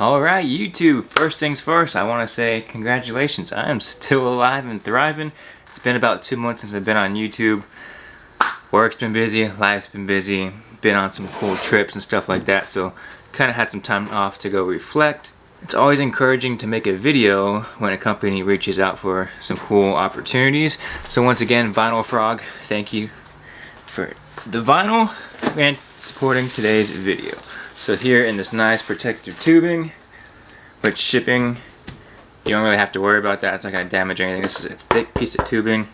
Alright, YouTube, first things first, I want to say congratulations. I am still alive and thriving. It's been about 2 months since I've been on YouTube. Work's been busy, life's been busy, been on some cool trips and stuff like that, so kind of had some time off to go reflect. It's always encouraging to make a video when a company reaches out for some cool opportunities. So once again, Vinyl Frog, thank you for the vinyl and supporting today's video. So here in this nice protective tubing, which shipping, you don't really have to worry about that. It's not going to damage anything. This is a thick piece of tubing.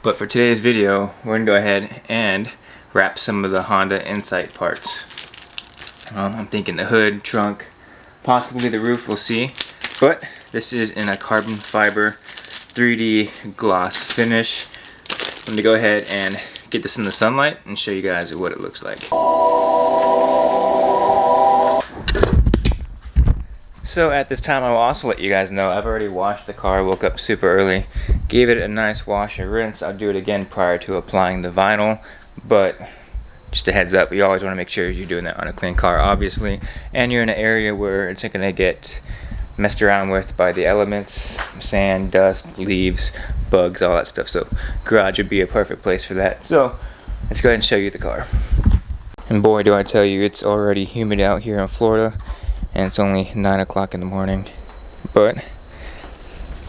But for today's video, we're going to go ahead and wrap some of the Honda Insight parts. I'm thinking the hood, trunk, possibly the roof, we'll see. But this is in a carbon fiber 3D gloss finish. I'm going to go ahead and get this in the sunlight and show you guys what it looks like. So at this time, I will also let you guys know I've already washed the car. Woke up super early, gave it a nice wash and rinse. I'll do it again prior to applying the vinyl, but just a heads up, you always want to make sure you're doing that on a clean car, obviously, and you're in an area where it's not going to get messed around with by the elements, sand, dust, leaves, bugs, all that stuff. So garage would be a perfect place for that. So let's go ahead and show you the car. And boy, do I tell you, it's already humid out here in Florida. And it's only 9 o'clock in the morning. But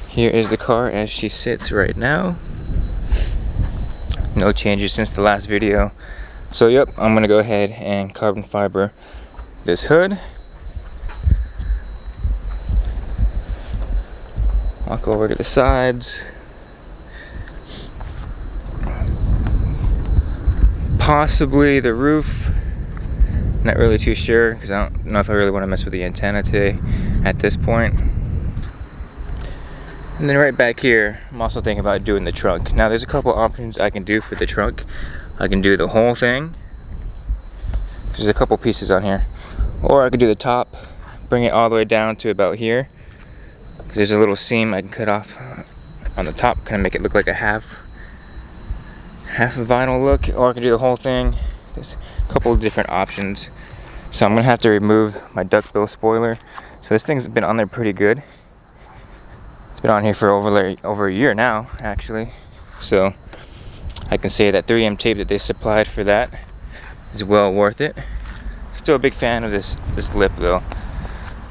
here is the car as she sits right now. No changes since the last video. So yep, I'm gonna go ahead and carbon fiber this hood. Walk over to the sides. Possibly the roof. Not really too sure because I don't know if I really want to mess with the antenna today at this point. And then right back here, I'm also thinking about doing the trunk. Now there's a couple options I can do for the trunk. I can do the whole thing. There's a couple pieces on here. Or I could do the top, bring it all the way down to about here. Because there's a little seam I can cut off on the top, kind of make it look like a half a vinyl look. Or I can do the whole thing. There's a couple of different options. So I'm gonna have to remove my duckbill spoiler. So this thing's been on there pretty good. It's been on here for over a year now, actually. So I can say that 3M tape that they supplied for that is well worth it. Still a big fan of this lip though.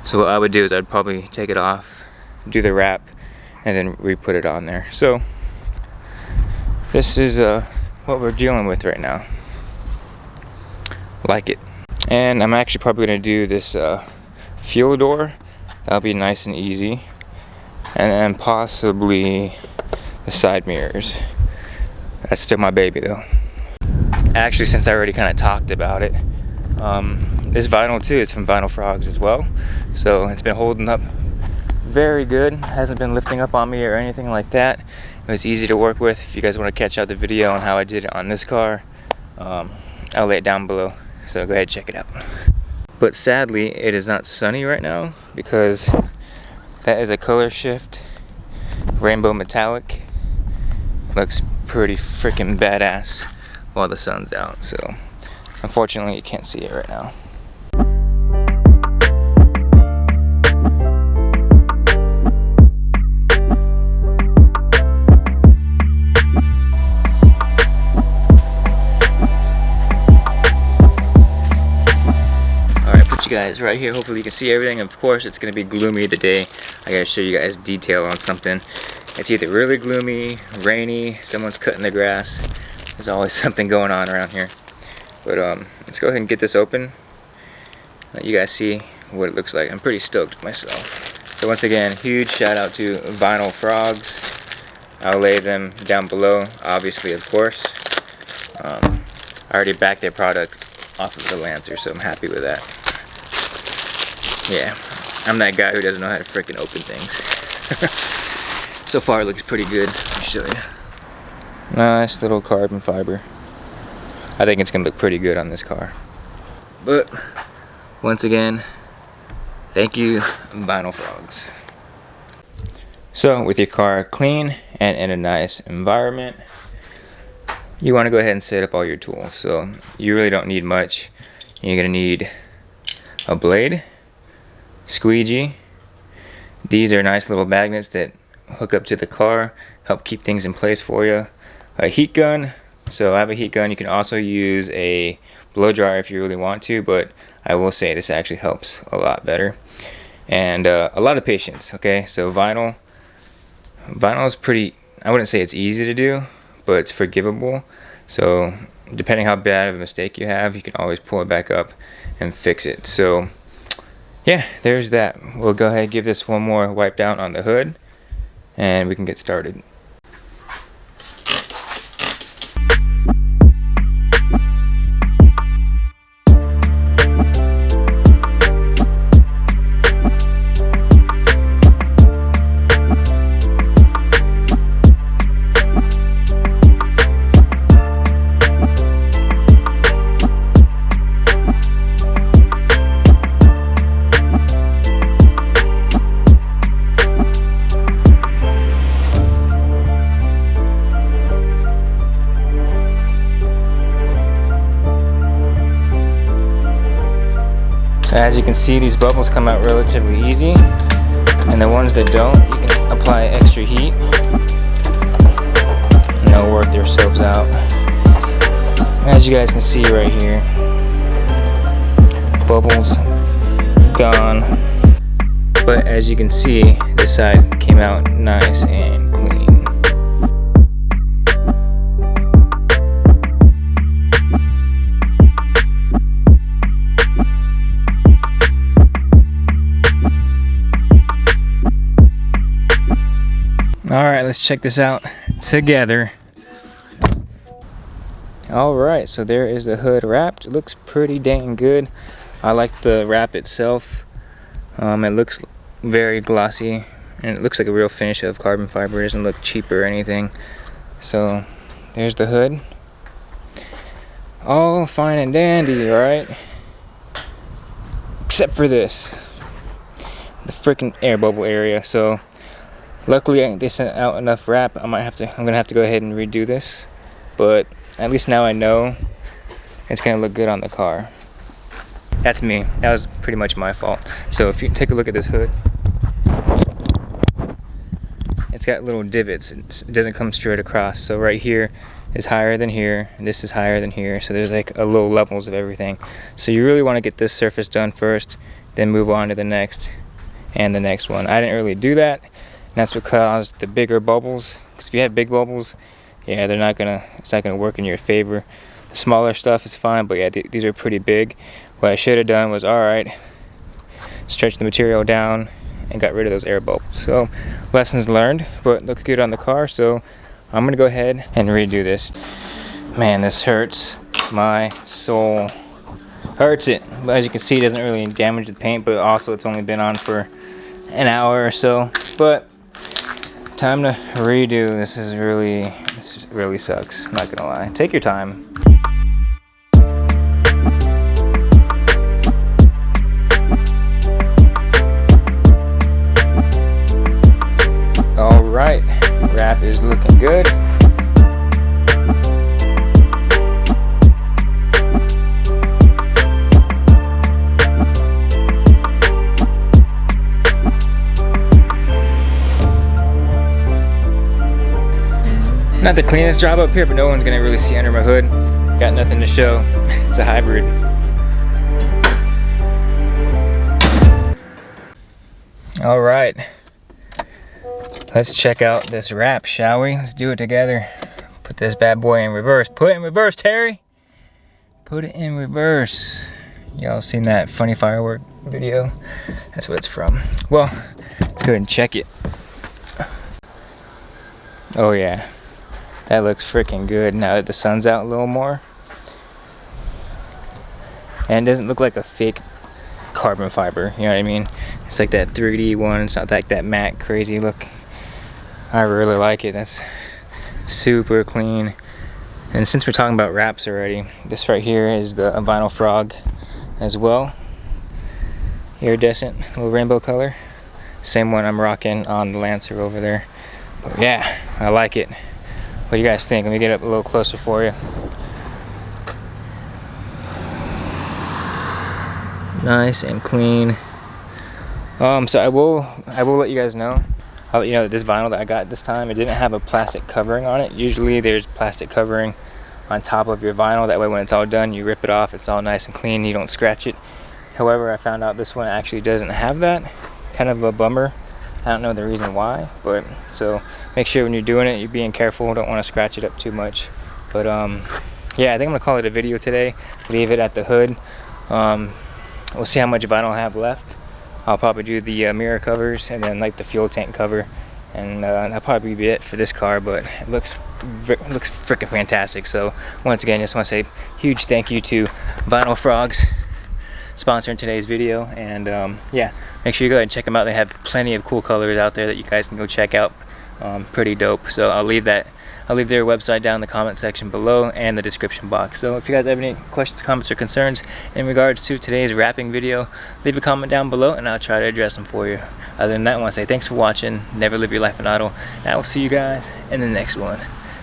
So what I would do is I'd probably take it off, do the wrap, and then re-put it on there. So this is what we're dealing with right now. Like it. And I'm actually probably going to do this fuel door. That'll be nice and easy. And then possibly the side mirrors. That's still my baby though. Actually, since I already kind of talked about it, this vinyl too is from Vinyl Frogs as well. So it's been holding up very good. Hasn't been lifting up on me or anything like that. It was easy to work with. If you guys want to catch out the video on how I did it on this car, I'll lay it down below. So go ahead and check it out. But sadly, it is not sunny right now because that is a color shift, rainbow metallic. Looks pretty freaking badass while the sun's out. So unfortunately, you can't see it right now. Guys right here, hopefully you can see everything. Of course it's going to be gloomy today. I gotta show you guys detail on something. It's either really gloomy, rainy, someone's cutting the grass. There's always something going on around here. But let's go ahead and get this open, let you guys see what it looks like. I'm pretty stoked myself. So once again, huge shout out to Vinyl Frogs. I'll lay them down below, obviously, of course. I already backed their product off of the Lancer, so I'm happy with that. Yeah, I'm that guy who doesn't know how to freaking open things. So far it looks pretty good. Let me show you. Nice little carbon fiber. I think it's gonna look pretty good on this car. But once again, thank you, Vinyl Frogs. So with your car clean and in a nice environment, you want to go ahead and set up all your tools. So you really don't need much. You're gonna need a blade, squeegee. These are nice little magnets that hook up to the car, help keep things in place for you. A heat gun. So I have a heat gun. You can also use a blow dryer if you really want to, but I will say this actually helps a lot better. And a lot of patience. Okay, so vinyl is pretty, I wouldn't say it's easy to do, but it's forgivable. So depending how bad of a mistake you have, you can always pull it back up and fix it. So yeah, there's that. We'll go ahead and give this one more wipe down on the hood and we can get started. As you can see, these bubbles come out relatively easy, and the ones that don't, you can apply extra heat and they'll work themselves out. As you guys can see right here, bubbles gone, but as you can see, this side came out nice and clean. Alright, let's check this out together. Alright, so there is the hood wrapped. It looks pretty dang good. I like the wrap itself. It looks very glossy, and it looks like a real finish of carbon fiber. It doesn't look cheap or anything. So there's the hood. All fine and dandy, right? Except for this, the freaking air bubble area. So luckily they sent out enough wrap. I'm gonna have to go ahead and redo this, but at least now I know it's gonna look good on the car. That's me. That was pretty much my fault. So if you take a look at this hood, it's got little divots. It doesn't come straight across. So right here is higher than here, and this is higher than here. So there's like a low levels of everything. So you really want to get this surface done first, then move on to the next and the next one. I didn't really do that. And that's what caused the bigger bubbles. Because if you have big bubbles, yeah, it's not gonna work in your favor. The smaller stuff is fine, but yeah, these are pretty big. What I should have done was, alright, stretch the material down and got rid of those air bubbles. So, lessons learned, but looks good on the car, so I'm gonna go ahead and redo this. Man, this hurts my soul. Hurts it. But as you can see, it doesn't really damage the paint, but also it's only been on for an hour or so. But time to redo. This really sucks. I'm not gonna lie. Take your time. All right, wrap is looking good. Not the cleanest job up here, but no one's gonna really see under my hood. Got nothing to show. It's a hybrid. All right, let's check out this wrap, shall we? Let's do it together. Put this bad boy in reverse. Put it in reverse, Terry. Put it in reverse. Y'all seen that funny firework video? That's what it's from. Well, let's go ahead and check it. Oh yeah. That looks freaking good now that the sun's out a little more. And it doesn't look like a fake carbon fiber, you know what I mean? It's like that 3D one. It's not like that matte crazy look. I really like it. That's super clean. And since we're talking about wraps already, this right here is the Vinyl Frog as well. Iridescent, little rainbow color. Same one I'm rocking on the Lancer over there. But yeah, I like it. What do you guys think? Let me get up a little closer for you. Nice and clean. So I will let you guys know. I'll let you know that this vinyl that I got this time, it didn't have a plastic covering on it. Usually there's plastic covering on top of your vinyl. That way when it's all done, you rip it off, it's all nice and clean, you don't scratch it. However, I found out this one actually doesn't have that. Kind of a bummer. I don't know the reason why, but so make sure when you're doing it, you're being careful. Don't want to scratch it up too much. But yeah, I think I'm gonna call it a video today. Leave it at the hood. We'll see how much vinyl I have left. I'll probably do the mirror covers and then like the fuel tank cover, and that'll probably be it for this car. But it looks freaking fantastic. So once again, just want to say huge thank you to Vinyl Frogs sponsoring today's video. And yeah, make sure you go ahead and check them out. They have plenty of cool colors out there that you guys can go check out. Pretty dope. So I'll leave their website down in the comment section below and the description box. So if you guys have any questions, comments, or concerns in regards to today's wrapping video, leave a comment down below and I'll try to address them for you. Other than that, I want to say thanks for watching. Never live your life in idle, and I will see you guys in the next one,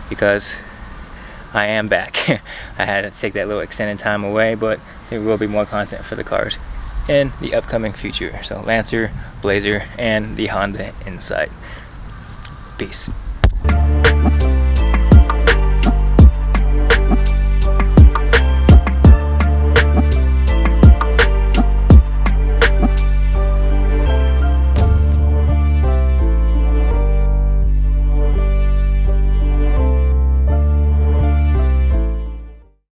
because I am back. I had to take that little extended time away, but there will be more content for the cars in the upcoming future. So Lancer, Blazer, and the Honda Insight. Peace.